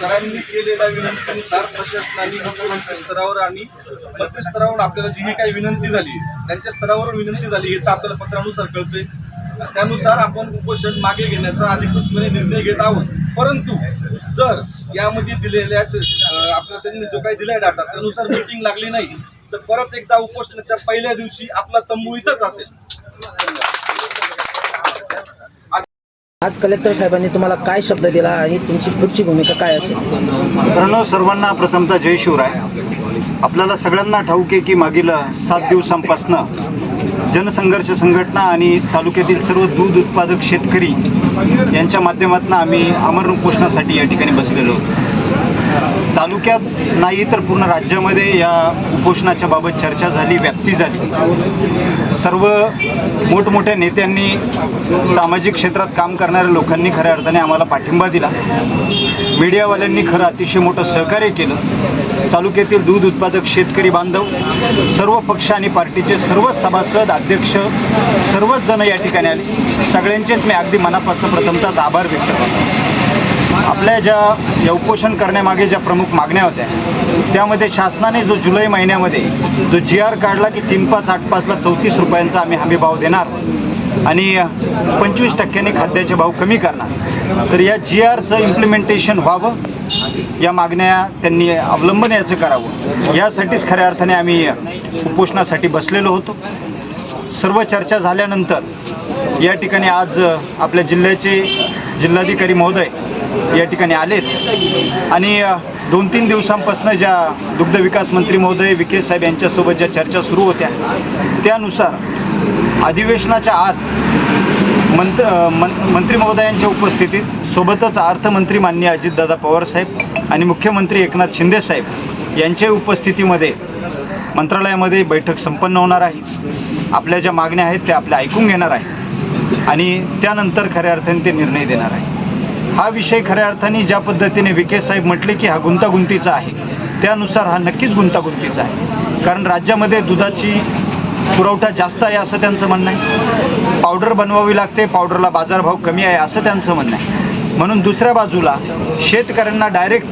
सरांनी केलेल्या विनंतीनुसार प्रशासनाने मुख्यमंत्री स्तरावर आणि मंत्री स्तरावर आपल्याला जी काही विनंती झाली त्यांच्या स्तरावर विनंती झाली हे तर आपल्याला पत्रानुसार कळते। त्यानुसार आपण उपोषण मागे घेण्याचा अधिकृतपणे निर्णय घेत आहोत। परंतु जर यामध्ये दिलेल्या आपल्याला त्यांनी जो काही दिलाय डाटा त्यानुसार मीटिंग लागली नाही तर परत एकदा उपोषणाच्या पहिल्या दिवशी आपला तंबू इथंच असेल। आज कलेक्टर साहेबांनी तुम्हाला काय शब्द दिला आणि तुमची पुढची भूमिका काय असेल? मित्रांनो, सर्वांना प्रथमतः जय शिवराय। आपल्याला सगळ्यांना ठाऊक आहे की मागील 7 दिवसांपासून जनसंघर्ष संघटना आणि तालुक्यातील सर्व दूध उत्पादक शेतकरी यांच्या माध्यमातून आम्ही आमरण उपोषणासाठी या ठिकाणी बसलेलो आहोत। तालुक्यात नाही तर पूर्ण राज्यामध्ये या उपोषणाच्या बाबत चर्चा झाली, व्याप्ती झाली। सर्व मोठमोठ्या नेत्यांनी, सामाजिक क्षेत्रात काम करणाऱ्या लोकांनी खऱ्या अर्थाने आम्हाला पाठिंबा दिला। मीडियावाल्यांनी खरं अतिशय मोठं सहकार्य केलं। तालुक्यातील दूध उत्पादक शेतकरी बांधव, सर्व पक्ष आणि पार्टीचे सर्व सभासद, अध्यक्ष सर्वच जण या ठिकाणी आले। सगळ्यांचेच मी अगदी मनापासून प्रथमतःच आभार व्यक्त करतो। आपल्या या उपोषण करण्यामागे ज्या प्रमुख मागण्या होत्या त्यामध्ये शासनाने जो जुलै महिन्यामध्ये जो GR काढला की 3585ला 34 रुपयांचा आम्ही हमीभाव देणार आणि 25% खाद्याचे भाव कमी करणार, तर या GRचं इम्प्लिमेंटेशन व्हावं, या मागण्या त्यांनी अवलंबन याचं करावं, यासाठीच खऱ्या अर्थाने आम्ही उपोषणासाठी बसलेलो होतो। सर्व चर्चा झाल्यानंतर या ठिकाणी आज आपल्या जिल्ह्याचे जिल्हाधिकारी महोदय या ठिकाणी आलेत आणि 2-3 दिवसांपासून ज्या दुग्ध विकास मंत्री महोदय विखे साहेब यांच्यासोबत ज्या चर्चा सुरू होत्या त्यानुसार अधिवेशनाच्या आत मंत्री महोदयांच्या उपस्थितीत सोबतच अर्थमंत्री माननीय अजितदादा पवार साहेब आणि मुख्यमंत्री एकनाथ शिंदे साहेब यांच्या उपस्थितीमध्ये मंत्रालयामध्ये बैठक संपन्न होणार आहे। आपल्या ज्या मागण्या आहेत त्या आपल्या ऐकून घेणार आहे आणि त्यानंतर खऱ्या अर्थाने ते निर्णय देणार आहे। हा विषय खऱ्या अर्थाने ज्या पद्धतीने विखे साहेब म्हटले की हा गुंतागुंतीचा आहे, त्यानुसार हा नक्कीच गुंतागुंतीचा आहे। कारण राज्यामध्ये दुधाची पुरवठा जास्त आहे असं त्यांचं म्हणणं आहे, पावडर बनवावी लागते, पावडरला बाजारभाव कमी आहे असं त्यांचं म्हणणं आहे। म्हणून दुसऱ्या बाजूला शेतकऱ्यांना डायरेक्ट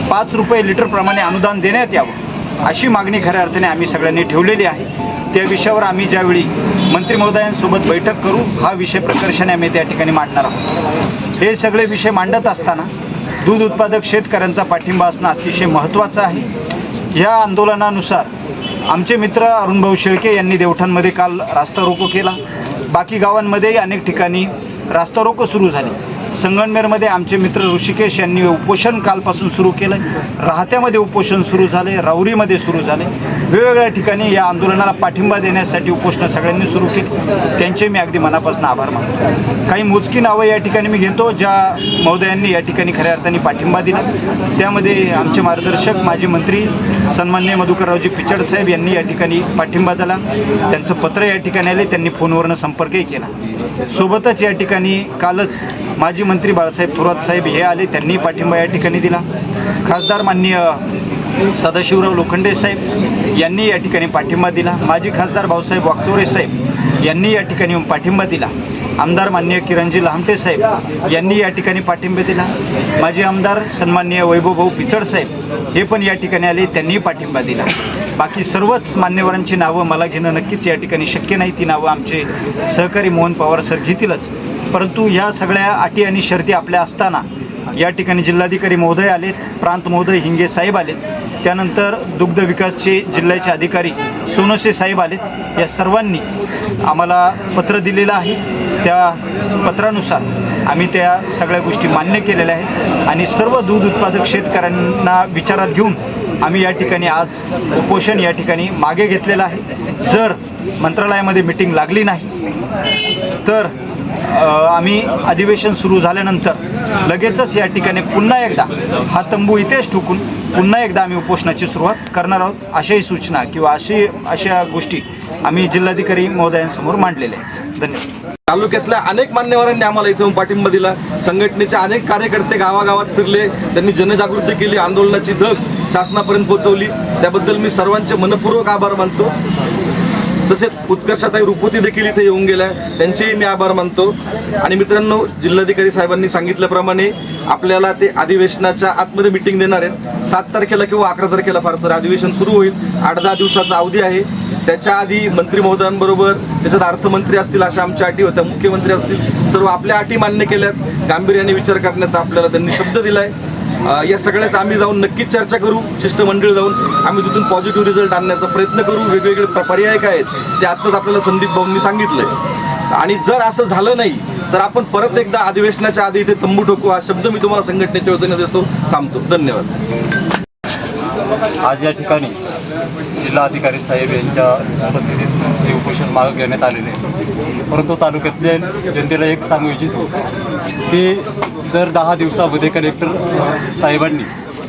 5 रुपये लिटरप्रमाणे अनुदान देण्यात यावं अशी मागणी खऱ्या अर्थाने आम्ही सगळ्यांनी ठेवलेली आहे। त्या विषयावर आम्ही ज्यावेळी मंत्री महोदयांसोबत बैठक करू हा विषय प्रकर्षाने आम्ही त्या ठिकाणी मांडणार आहोत। हे सगळे विषय मांडत असताना दूध उत्पादक शेतकऱ्यांचा पाठिंबा असणं अतिशय महत्त्वाचं आहे। या आंदोलनानुसार आमचे मित्र अरुणभाऊ शेळके यांनी देवठाणमध्ये काल रास्ता रोको केला, बाकी गावांमध्येही अनेक ठिकाणी रास्ता रोको सुरू झाले। संगमनेरमध्ये आमचे मित्र ऋषिकेश यांनी उपोषण कालपासून सुरू केलं, राहत्यामध्ये उपोषण सुरू झाले, राहुरीमध्ये सुरू झाले। वेगवेगळ्या ठिकाणी या आंदोलनाला पाठिंबा देण्यासाठी उपोषणं सगळ्यांनी सुरू केली, त्यांचे मी अगदी मनापासून आभार मानतो। काही मोजकी नावं या ठिकाणी मी घेतो ज्या महोदयांनी या ठिकाणी खऱ्या अर्थाने पाठिंबा दिला। त्यामध्ये आमचे मार्गदर्शक माजी मंत्री सन्माननीय मधुकररावजी पिचड साहेब यांनी या ठिकाणी पाठिंबा दिला, त्यांचं पत्र या ठिकाणी आले, त्यांनी फोनवरनं संपर्कही केला। सोबतच या ठिकाणी कालच माजी मंत्री बाळासाहेब थोरात साहेब हे आले, त्यांनी पाठिंबा या ठिकाणी दिला। खासदार माननीय सदाशिवराव लोखंडे साहेब यांनी या ठिकाणी पाठिंबा दिला। माजी खासदार भाऊसाहेब वागचौरे साहेब यांनी या ठिकाणी पाठिंबा दिला। आमदार माननीय किरणजी लहामटे साहेब यांनी या ठिकाणी पाठिंबा दिला। माजी आमदार सन्माननीय वैभवभाऊ पिचड साहेब हे पण या ठिकाणी आले, त्यांनी पाठिंबा दिला। बाकी सर्वच मान्यवरांची नावं मला घेणं नक्कीच या ठिकाणी शक्य नाही, ती नावं आमचे सहकारी मोहन पवार सर घेतीलच। परंतु ह्या सगळ्या अटी आणि शर्ती आपल्या असताना या ठिकाणी जिल्हाधिकारी महोदय आलेत, प्रांत महोदय हिंगे साहेब आलेत, त्यानंतर दुग्ध विकासचे जिल्ह्याचे अधिकारी सोनोसे साहेब आलेत। या सर्वांनी आम्हाला पत्र दिलेलं आहे, त्या पत्रानुसार आम्ही त्या सगळ्या गोष्टी मान्य केलेल्या आहेत आणि सर्व दूध उत्पादक शेतकऱ्यांना विचारात घेऊन आम्ही या ठिकाणी आज उपोषण या ठिकाणी मागे घेतलेलं आहे। जर मंत्रालयामध्ये मीटिंग लागली नाही तर आम्ही अधिवेशन सुरू झाल्यानंतर लगेचच या ठिकाणी पुन्हा एकदा हा तंबू इथेच ठोकून पुन्हा एकदा आम्ही उपोषणाची सुरुवात करणार आहोत। अशाही सूचना किंवा अशा गोष्टी आम्ही जिल्हाधिकारी महोदयांसमोर मांडलेल्या आहेत। धन्यवाद। तालुक्यातल्या अनेक मान्यवरांनी आम्हाला इथून पाठिंबा दिला, संघटनेचे अनेक कार्यकर्ते गावागावात फिरले, त्यांनी जनजागृती केली, आंदोलनाची धग शासनापर्यंत पोहोचवली, त्याबद्दल मी सर्वांचे मनपूर्वक आभार मानतो। तसेच उत्कर्षाताई रुपवती देखील इथे येऊन गेल्या, त्यांचेही मी आभार मानतो. आणि मित्रांनो, जिल्हाधिकारी साहेबांनी सांगितल्याप्रमाणे आपल्याला ते अधिवेशनाच्या आतमध्ये मिटिंग देणार आहेत. 7 तारखेला किंवा 11 तारखेला फार तर अधिवेशन सुरू होईल. 8-10 दिवसाचा अवधी आहे. त्याच्या आधी मंत्री महोदयांबरोबर त्याच्यात अर्थमंत्री असतील अशा आमच्या अटी होत्या, मुख्यमंत्री असतील, सर्व आपल्या अटी मान्य केल्यात. गांभीर्याने विचार करण्याचा आपल्याला त्यांनी शब्द दिलाय. या सगळ्याच आम्ही जाऊन नक्कीच चर्चा करू. शिष्टमंडळ जाऊन आम्ही तिथून पॉझिटिव्ह रिझल्ट आणण्याचा प्रयत्न करू. वेगवेगळे पर्याय काय आहेत ते आत्ताच आपल्याला संदीप भाऊंनी सांगितलंय. आणि जर असं झालं नाही तर आपण परत एकदा अधिवेशनाच्या आधी इथे तंबू ठोकू, हा शब्द मी तुम्हाला संघटनेच्या वतीने देतो. थांबतो. धन्यवाद. आज या ठिकाणी जिल्हाधिकारी साहेब यांच्या उपस्थितीत हे उपोषण मागे घेण्यात आलेले आहे. परंतु तालुक्यातल्या जनतेला एक सांगू इच्छितो की जर 10 दिवसामध्ये कलेक्टर साहेबांनी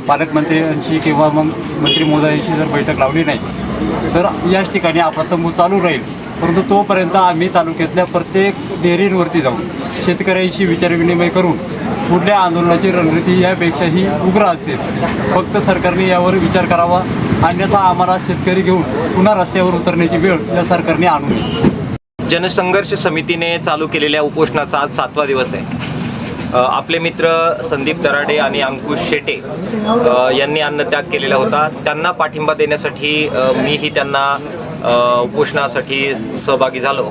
पालकमंत्र्यांशी किंवा मग मंत्री महोदयांशी जर बैठक लावली नाही तर याच ठिकाणी आपला तंबू चालू राहील. परंतु तोपर्यंत आम्ही तालुक्यातल्या प्रत्येक डेअरींवरती जाऊन शेतकऱ्यांशी विचारविनिमय करून पुढल्या आंदोलनाची रणनीती यापेक्षाही उग्र असेल. फक्त सरकारने यावर विचार करावा, अन्यथा आम्हाला शेतकरी घेऊन पुन्हा रस्त्यावर उतरण्याची वेळ या सरकारने आणू नये. जनसंघर्ष समितीने चालू केलेल्या उपोषणाचा आज 7वा दिवस आहे. आपले मित्र संदीप दराडे आणि अंकुश शेटे यांनी अन्नत्याग केलेला होता. त्यांना पाठिंबा देण्यासाठी मीही त्यांना उपोषणासाठी सहभागी झालो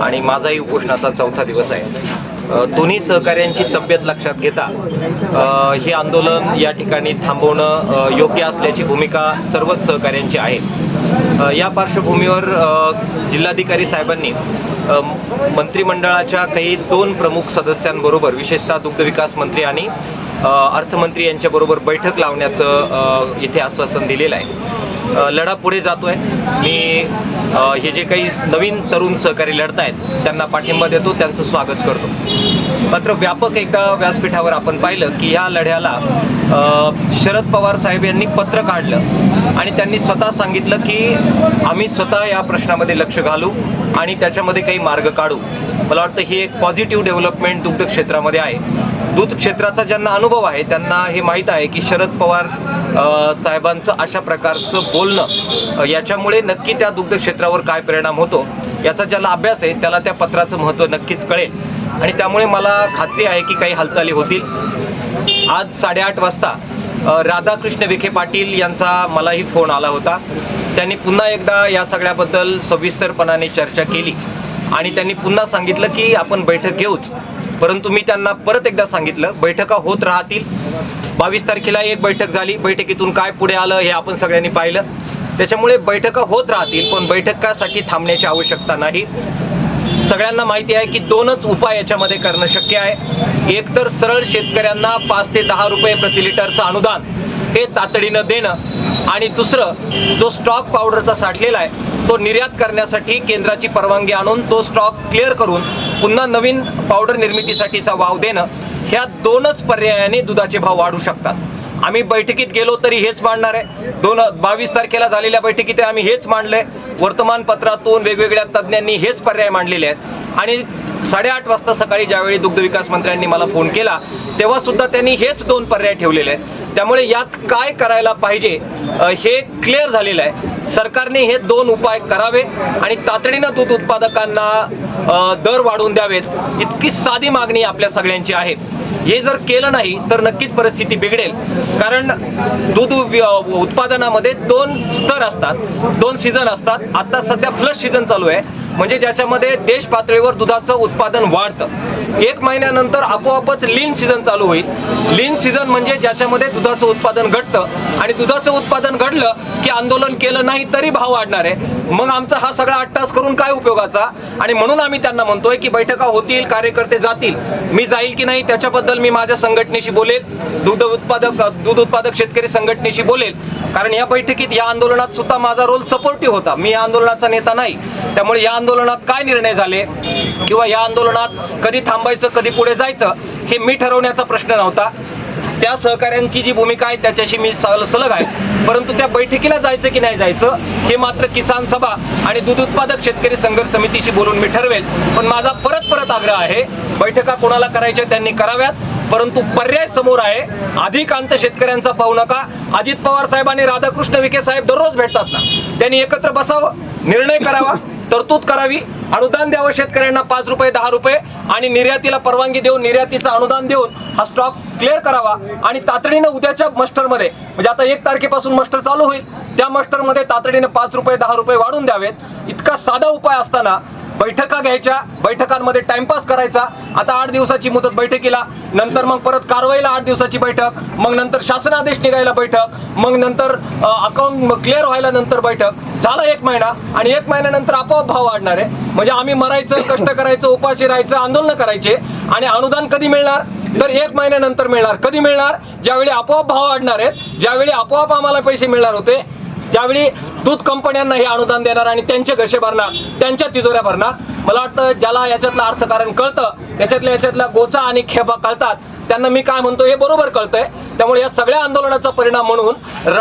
आणि माझाही उपोषणाचा 4था दिवस आहे. दोन्ही सहकाऱ्यांची तब्येत लक्षात घेता हे आंदोलन या ठिकाणी थांबवणं योग्य असल्याची भूमिका सर्वच सहकाऱ्यांची आहे. या पार्श्वभूमीवर जिल्हाधिकारी साहेबांनी मंत्रिमंडळाच्या काही 2 प्रमुख सदस्यांबरोबर, विशेषतः दुग्धविकास मंत्री आणि अर्थमंत्री यांच्याबरोबर बैठक लावण्याचं इथे आश्वासन दिलेलं आहे. लढा पुढे जातोय. मी हे जे काही नवीन तरुण सहकारी लढत आहेत त्यांना पाठिंबा देतो, त्यांचं स्वागत करतो. मात्र व्यापक एकदा व्यासपीठावर आपण पाहिलं की ह्या लढ्याला शरद पवार साहेब यांनी पत्र काढलं आणि त्यांनी स्वतः सांगितलं की आम्ही स्वतः या प्रश्नामध्ये लक्ष घालू आणि त्याच्यामध्ये काही मार्ग काढू. मला वाटतं ही एक पॉझिटिव्ह डेव्हलपमेंट दुग्ध क्षेत्रामध्ये आहे. दूध क्षेत्राचा ज्यांना अनुभव आहे त्यांना हे माहीत आहे की शरद पवार साहेबांचं अशा प्रकारचं बोलणं याच्यामुळे नक्की त्या दुग्ध क्षेत्रावर काय परिणाम होतो याचा ज्याला अभ्यास आहे त्याला त्या पत्राचं महत्त्व नक्कीच कळेल. आणि त्यामुळे मला खात्री आहे की काही हालचाली होतील. आज 8:30 वाजता राधाकृष्ण विखे पाटील यांचा मलाही फोन आला होता. त्यांनी पुन्हा एकदा या सगळ्याबद्दल सविस्तरपणाने चर्चा केली आणि त्यांनी पुन्हा सांगितलं की आपण बैठक घेऊच. परंतु मी त्यांना परत एकदा सांगितलं बैठका होत राहतील. 22 तारखेला एक बैठक झाली, बैठकीतून काय पुढे आलं हे आपण सगळ्यांनी पाहिलं. त्याच्यामुळे बैठका होत राहतील, पण बैठकासाठी थांबण्याची आवश्यकता नाही. सगळ्यांना माहिती आहे की 2च उपाय याच्यामध्ये करणं शक्य आहे. एक तर सरळ शेतकऱ्यांना 5 ते 10 रुपये प्रति लिटरचं अनुदान हे तातडीनं देणं आणि दुसरं जो स्टॉक पावडरचा साठलेला आहे तो निर्यात करण्यासाठी केंद्राची परवानगी आणून तो स्टॉक क्लिअर करून पुन्हा नवीन पावडर निर्मितीसाठीचा वाव देणं. ह्या 2च पर्यायाने दुधाचे भाव वाढू शकतात. आम्ही बैठकीत गेलो तरी हेच मांडणार आहे. 22 तारखेला झालेल्या बैठकीत आम्ही हेच मांडलंय. वर्तमानपत्रातून वेगवेगळ्या तज्ज्ञांनी हेच पर्याय मांडलेले आहेत. आणि 8:30 वाजता सकाळी ज्यावेळी दुग्ध विकास मंत्र्यांनी मला फोन केला तेव्हा सुद्धा त्यांनी हेच 2 पर्याय ठेवलेले आहेत. त्यामुळे यात काय करायला पाहिजे हे क्लिअर झालेलं आहे. सरकारने हे 2 उपाय करावे आणि तातडीनं दूध उत्पादकांना दर वाढवून द्यावेत, इतकी साधी मागणी आपल्या सगळ्यांची आहे. हे जर केलं नाही तर नक्कीच परिस्थिती बिघडेल. कारण दूध उत्पादनामध्ये 2 स्तर असतात, 2 सीझन असतात. आता सध्या फ्लश सीझन चालू आहे, म्हणजे ज्याच्यामध्ये देश पातळीवर दुधाचं उत्पादन वाढतं. 1 महिन्यानंतर आपोआपच लीन सीझन चालू होईल. लीन सीझन म्हणजे ज्याच्यामध्ये दुधाचं उत्पादन घटतं आणि दुधाचं उत्पादन घडलं की आंदोलन केलं नाही तरी भाव वाढणार आहे. मग आमचा हा सगळा अट्टास करून काय उपयोगाचा. आणि म्हणून आम्ही त्यांना म्हणतोय की बैठका होतील, कार्यकर्ते जातील. मी जाईल की नाही त्याच्याबद्दल मी माझ्या संघटनेशी बोलेल, दूध उत्पादक शेतकरी संघटनेशी बोलेल. कारण या बैठकीत या आंदोलनात सुद्धा माझा रोल सपोर्टिव्ह होता. मी या आंदोलनाचा नेता नाही. त्यामुळे या आंदोलनात काय निर्णय झाले किंवा या आंदोलनात कधी थांबायचं कधी पुढे जायचं हे मी ठरवण्याचा प्रश्न नव्हता. त्या सहकाऱ्यांची जी भूमिका आहे त्याच्याशी मी सलग आहे. परंतु त्या बैठकीला जायचं की नाही जायचं हे मात्र किसान सभा आणि दूध उत्पादक शेतकरी संघर्ष समितीशी बोलून मी ठरवेल. पण माझा परत आग्रह आहे, बैठका कोणाला करायच्या त्यांनी कराव्यात, परंतु पर्याय समोर आहे. अधिकांत शेतकऱ्यांचा पाहू नका. अजित पवार साहेब आणि राधाकृष्ण विखे साहेब दररोज भेटतात ना, त्यांनी एकत्र बसावं, निर्णय करावा. तरतूद करावी, अनुदान द्यावं शेतकऱ्यांना 5 रुपये 10 रुपये आणि निर्यातीला परवानगी देऊन निर्यातीचं अनुदान देऊन हा स्टॉक क्लिअर करावा आणि तातडीनं उद्याच्या मस्टरमध्ये म्हणजे आता 1 तारखेपासून मस्टर चालू होईल त्या मस्टरमध्ये तातडीनं 5 रुपये 10 रुपये वाढून द्यावेत. इतका साधा उपाय असताना बैठका घ्यायच्या, बैठकांमध्ये टाइमपास करायचा. आता 8 दिवसाची मुदत बैठकीला, नंतर मग परत कारवाईला 8 दिवसाची बैठक, मग नंतर शासनादेश निघायला बैठक, मग नंतर अकाउंट क्लिअर व्हायला नंतर बैठक. झाला 1 महिना आणि 1 महिन्यानंतर आपोआप भाव वाढणार आहे. म्हणजे आम्ही मरायचं, कष्ट करायचं, उपाशी राहायचं, आंदोलन करायचे आणि अनुदान कधी मिळणार तर 1 महिन्यानंतर मिळणार. कधी मिळणार? ज्यावेळी आपोआप भाव वाढणार आहेत, ज्यावेळी आपोआप आम्हाला पैसे मिळणार होते त्यावेळी दूध कंपन्यांना हे अनुदान देणार आणि त्यांचे घसे भरणार, त्यांच्या तिजोऱ्या भरणार. मला वाटतं ज्याला याच्यातलं अर्थकारण कळतं, याच्यातल्या गोचा आणि खेपा कळतात, त्यांना मी काय म्हणतो हे बरोबर कळतंय. त्यामुळे या सगळ्या आंदोलनाचा परिणाम म्हणून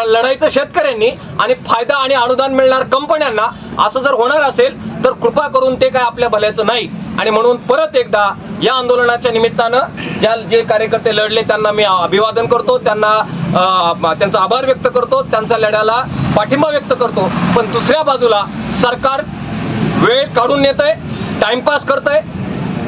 लढायचं शेतकऱ्यांनी आणि फायदा आणि अनुदान मिळणार कंपन्यांना असं जर होणार असेल तर कृपा करून ते काय आपल्या भल्याचं नाही. आणि म्हणून परत एकदा या आंदोलनाच्या निमित्तानं जे कार्यकर्ते लढले त्यांना मी अभिवादन करतो, त्यांचा आभार व्यक्त करतो, त्यांच्या लढ्याला पाठिंबा व्यक्त करतो. पण दुसऱ्या बाजूला सरकार वेळ काढून नेतंय, टाइमपास करतंय.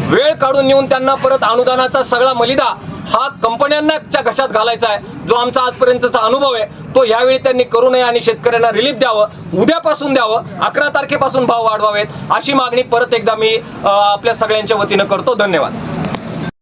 वेळ काढून नेऊन त्यांना परत अनुदानाचा सगळा मलिदा हा कंपन्यांच्या घशात घालायचा आहे. जो आमचा आजपर्यंतचा अनुभव आहे तो यावेळी त्यांनी करू नये आणि शेतकऱ्यांना रिलीफ द्यावं, उद्यापासून द्यावं, 11 तारखेपासून भाव वाढवावेत अशी मागणी परत एकदा मी आपल्या सगळ्यांच्या वतीनं करतो. धन्यवाद.